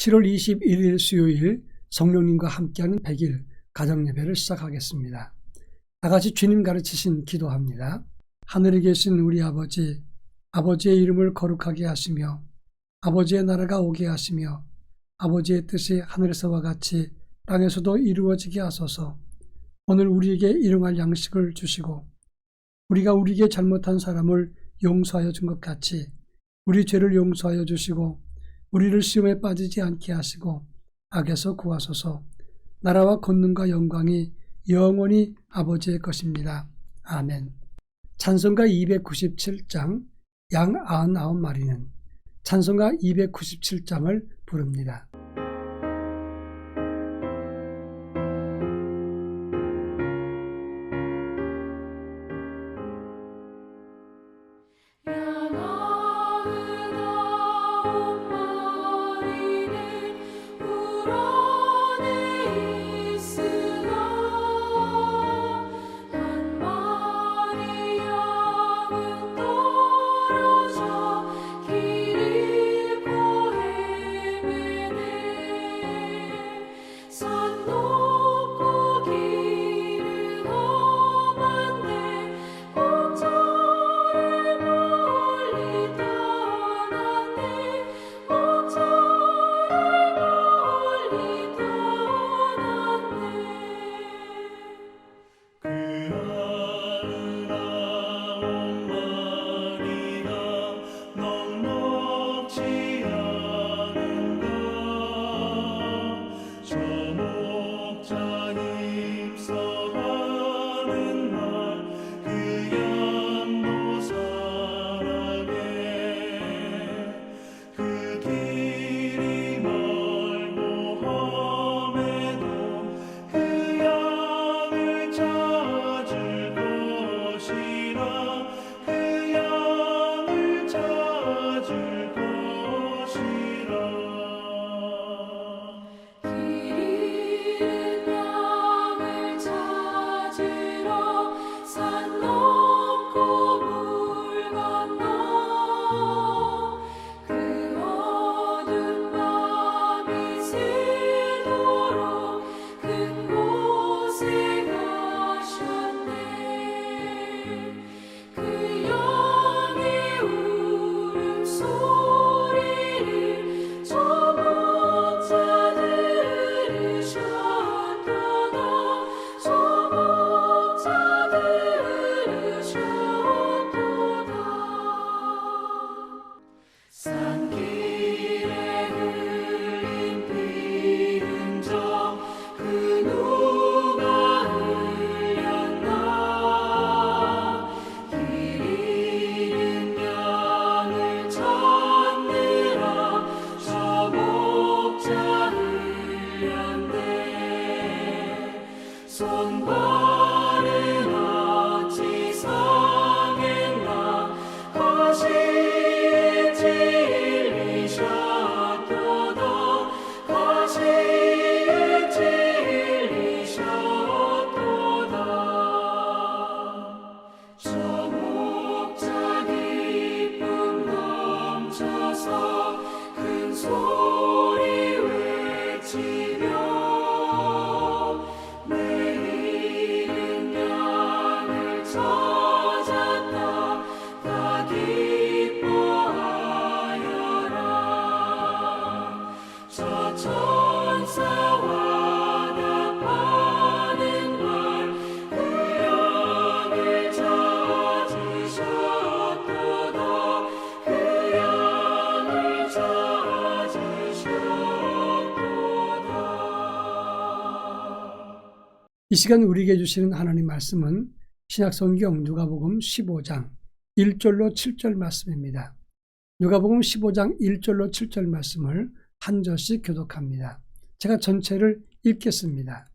7월 21일 수요일 성령님과 함께하는 100일 가정예배를 시작하겠습니다. 다같이 주님 가르치신 기도합니다. 하늘에 계신 우리 아버지, 아버지의 이름을 거룩하게 하시며 아버지의 나라가 오게 하시며 아버지의 뜻이 하늘에서와 같이 땅에서도 이루어지게 하소서. 오늘 우리에게 일용할 양식을 주시고 우리가 우리에게 잘못한 사람을 용서하여 준 것 같이 우리 죄를 용서하여 주시고 우리를 시험에 빠지지 않게 하시고 악에서 구하소서. 나라와 권능과 영광이 영원히 아버지의 것입니다. 아멘. 찬송가 297장 양 99마리는 찬송가 297장을 부릅니다. 이 시간 우리에게 주시는 하나님 말씀은 신약성경 누가복음 15장 1절로 7절 말씀입니다. 누가복음 15장 1절로 7절 말씀을 한 절씩 교독합니다. 제가 전체를 읽겠습니다.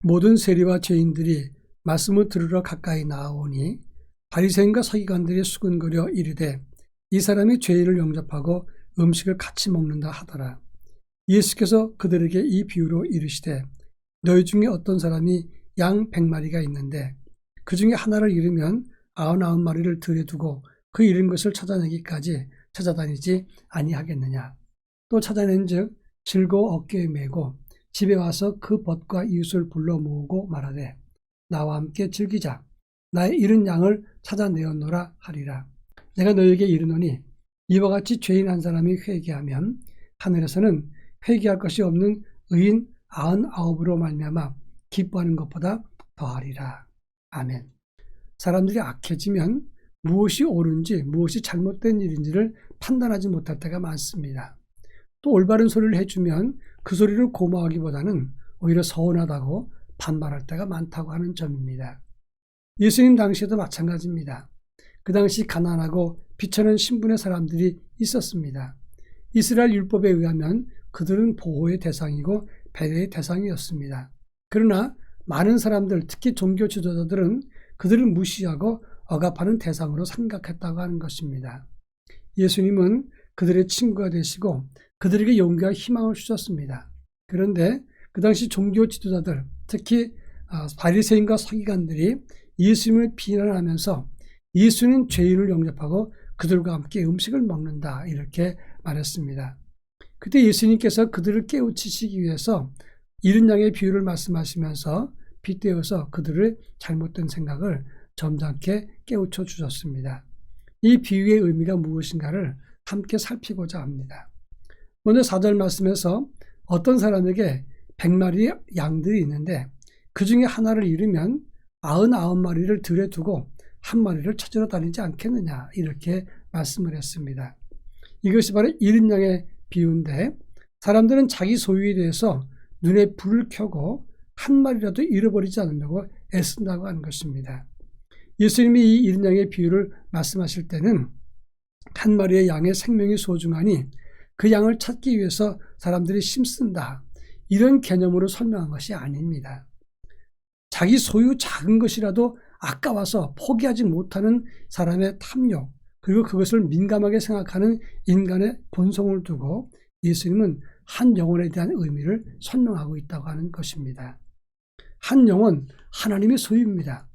모든 세리와 죄인들이 말씀을 들으러 가까이 나아오니 바리새인과 서기관들이 수군거려 이르되 이 사람이 죄인을 영접하고 음식을 같이 먹는다 하더라. 예수께서 그들에게 이 비유로 이르시되 너희 중에 어떤 사람이 양 100마리가 있는데 그 중에 하나를 잃으면 99마리를 들에 두고 그 잃은 것을 찾아내기까지 찾아다니지 아니하겠느냐. 또 찾아낸즉 즐거워 어깨에 메고 집에 와서 그 벗과 이웃을 불러 모으고 말하되 나와 함께 즐기자. 나의 잃은 양을 찾아내었노라 하리라. 내가 너에게 이르노니 이와 같이 죄인 한 사람이 회개하면 하늘에서는 회개할 것이 없는 의인 99으로 말미암아 기뻐하는 것보다 더하리라. 아멘. 사람들이 악해지면 무엇이 옳은지 무엇이 잘못된 일인지를 판단하지 못할 때가 많습니다. 또 올바른 소리를 해주면 그 소리를 고마워하기보다는 오히려 서운하다고 반발할 때가 많다고 하는 점입니다. 예수님 당시에도 마찬가지입니다. 그 당시 가난하고 비천한 신분의 사람들이 있었습니다. 이스라엘 율법에 의하면 그들은 보호의 대상이고 배려의 대상이었습니다. 그러나 많은 사람들, 특히 종교 지도자들은 그들을 무시하고 억압하는 대상으로 생각했다고 하는 것입니다. 예수님은 그들의 친구가 되시고 그들에게 용기와 희망을 주셨습니다. 그런데 그 당시 종교 지도자들, 특히 바리새인과 서기관들이 예수님을 비난하면서 예수는 죄인을 영접하고 그들과 함께 음식을 먹는다 이렇게 말했습니다. 그때 예수님께서 그들을 깨우치시기 위해서 잃은 양의 비유를 말씀하시면서 빗대어서 그들의 잘못된 생각을 점잖게 깨우쳐 주셨습니다. 이 비유의 의미가 무엇인가를 함께 살피고자 합니다. 먼저 4절 말씀에서 어떤 사람에게 100마리의 양들이 있는데 그 중에 하나를 잃으면 99마리를 들에 두고 한 마리를 찾으러 다니지 않겠느냐 이렇게 말씀을 했습니다. 이것이 바로 잃은 양의 비유인데 사람들은 자기 소유에 대해서 눈에 불을 켜고 한 마리라도 잃어버리지 않으려고 애쓴다고 하는 것입니다. 예수님이 이 잃은 양의 비유를 말씀하실 때는 한 마리의 양의 생명이 소중하니 그 양을 찾기 위해서 사람들이 힘쓴다 이런 개념으로 설명한 것이 아닙니다. 자기 소유 작은 것이라도 아까워서 포기하지 못하는 사람의 탐욕 그리고 그것을 민감하게 생각하는 인간의 본성을 두고 예수님은 한 영혼에 대한 의미를 설명하고 있다고 하는 것입니다. 한 영혼, 하나님의 소유입니다.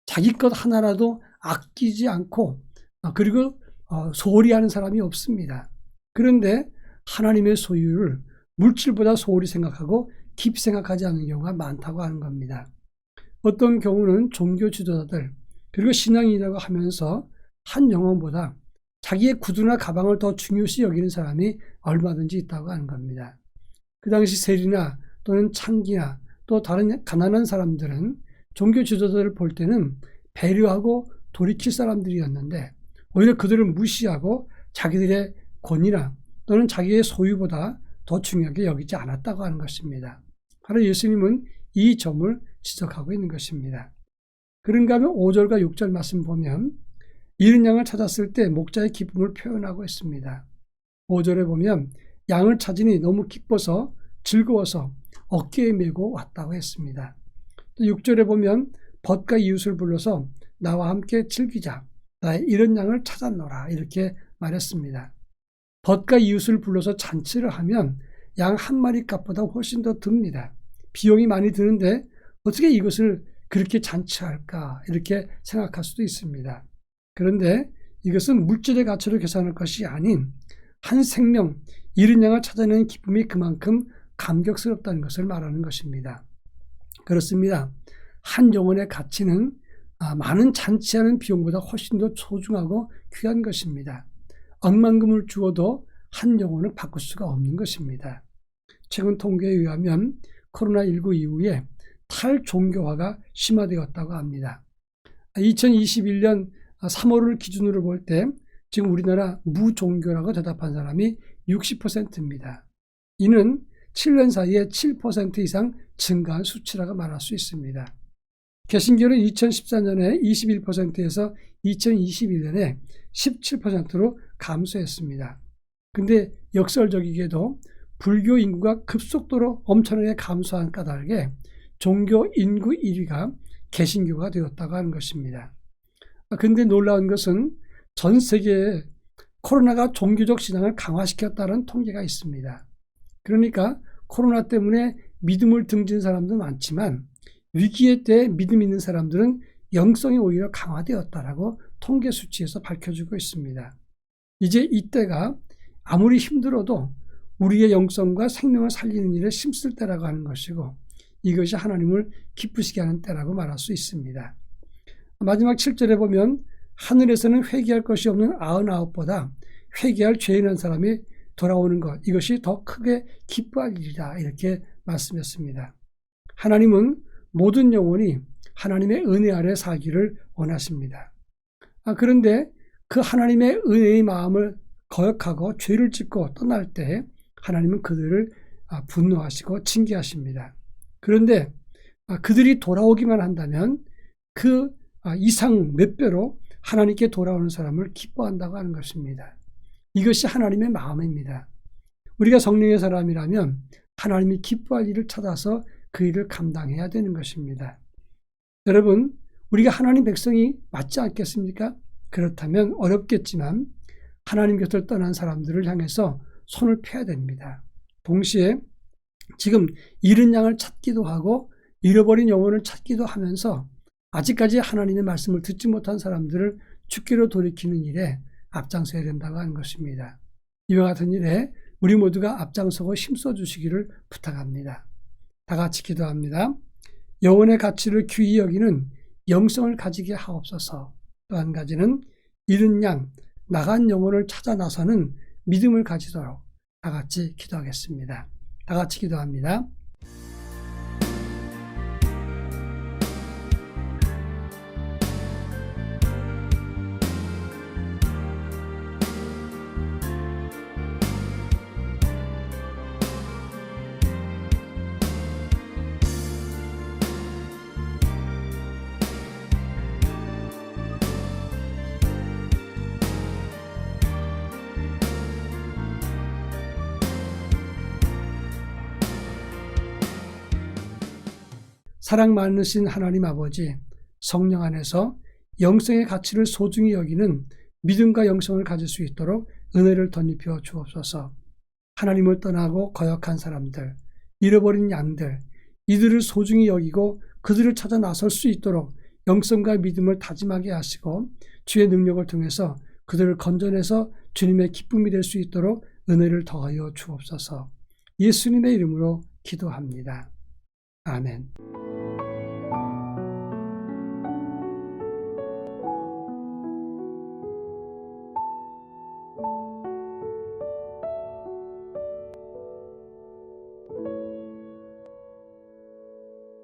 자기 것 하나라도 아끼지 않고 그리고 소홀히 하는 사람이 없습니다. 그런데 하나님의 소유를 물질보다 소홀히 생각하고 깊이 생각하지 않는 경우가 많다고 하는 겁니다. 어떤 경우는 종교 지도자들 그리고 신앙인이라고 하면서 한 영혼보다 자기의 구두나 가방을 더 중요시 여기는 사람이 얼마든지 있다고 하는 겁니다. 그 당시 세리나 또는 창기나 또 다른 가난한 사람들은 종교 지도자들을 볼 때는 배려하고 돌이킬 사람들이었는데 오히려 그들을 무시하고 자기들의 권위나 또는 자기의 소유보다 더 중요하게 여기지 않았다고 하는 것입니다. 바로 예수님은 이 점을 지적하고 있는 것입니다. 그런가 하면 5절과 6절 말씀 보면 잃은 양을 찾았을 때 목자의 기쁨을 표현하고 있습니다. 5절에 보면 양을 찾으니 너무 기뻐서 즐거워서 어깨에 메고 왔다고 했습니다. 또 6절에 보면 벗과 이웃을 불러서 나와 함께 즐기자. 나의 잃은 양을 찾았노라 이렇게 말했습니다. 벗과 이웃을 불러서 잔치를 하면 양 한 마리 값보다 훨씬 더 듭니다. 비용이 많이 드는데 어떻게 이것을 그렇게 잔치할까 이렇게 생각할 수도 있습니다. 그런데 이것은 물질의 가치로 계산할 것이 아닌 한 생명, 잃은 양을 찾아내는 기쁨이 그만큼 감격스럽다는 것을 말하는 것입니다. 그렇습니다. 한 영혼의 가치는 많은 잔치하는 비용보다 훨씬 더 소중하고 귀한 것입니다. 억만금을 주어도 한 영혼을 바꿀 수가 없는 것입니다. 최근 통계에 의하면 코로나19 이후에 탈종교화가 심화되었다고 합니다. 2021년 3월을 기준으로 볼 때 지금 우리나라 무종교라고 대답한 사람이 60%입니다. 이는 7년 사이에 7% 이상 증가한 수치라고 말할 수 있습니다. 개신교는 2014년에 21%에서 2021년에 17%로 감소했습니다. 근데 역설적이게도 불교 인구가 급속도로 엄청나게 감소한 까닭에 종교 인구 1위가 개신교가 되었다고 하는 것입니다. 근데 놀라운 것은 전 세계에 코로나가 종교적 신앙을 강화시켰다는 통계가 있습니다. 그러니까 코로나 때문에 믿음을 등진 사람도 많지만 위기에 대해 믿음 있는 사람들은 영성이 오히려 강화되었다라고 통계 수치에서 밝혀지고 있습니다. 이제 이때가 아무리 힘들어도 우리의 영성과 생명을 살리는 일에 힘쓸 때라고 하는 것이고 이것이 하나님을 기쁘시게 하는 때라고 말할 수 있습니다. 마지막 7절에 보면 하늘에서는 회개할 것이 없는 99보다 회개할 죄인 한 사람이 돌아오는 것 이것이 더 크게 기뻐할 일이다 이렇게 말씀했습니다. 하나님은 모든 영혼이 하나님의 은혜 아래 살기를 원하십니다. 그런데 그 하나님의 은혜의 마음을 거역하고 죄를 짓고 떠날 때 하나님은 그들을 분노하시고 징계하십니다. 그런데 그들이 돌아오기만 한다면 그 이상 몇 배로 하나님께 돌아오는 사람을 기뻐한다고 하는 것입니다. 이것이 하나님의 마음입니다. 우리가 성령의 사람이라면 하나님이 기뻐할 일을 찾아서 그 일을 감당해야 되는 것입니다. 여러분, 우리가 하나님 백성이 맞지 않겠습니까? 그렇다면 어렵겠지만 하나님 곁을 떠난 사람들을 향해서 손을 펴야 됩니다. 동시에 지금 잃은 양을 찾기도 하고 잃어버린 영혼을 찾기도 하면서 아직까지 하나님의 말씀을 듣지 못한 사람들을 주께로 돌이키는 일에 앞장서야 된다고 하는 것입니다. 이와 같은 일에 우리 모두가 앞장서고 힘써 주시기를 부탁합니다. 다 같이 기도합니다. 영혼의 가치를 귀히 여기는 영성을 가지게 하옵소서. 또 한 가지는 잃은 양, 나간 영혼을 찾아 나서는 믿음을 가지도록 다 같이 기도하겠습니다. 다 같이 기도합니다. 사랑 많으신 하나님 아버지, 성령 안에서 영성의 가치를 소중히 여기는 믿음과 영성을 가질 수 있도록 은혜를 덧입혀 주옵소서. 하나님을 떠나고 거역한 사람들, 잃어버린 양들, 이들을 소중히 여기고 그들을 찾아 나설 수 있도록 영성과 믿음을 다짐하게 하시고 주의 능력을 통해서 그들을 건져내서 주님의 기쁨이 될 수 있도록 은혜를 더하여 주옵소서. 예수님의 이름으로 기도합니다. 아멘.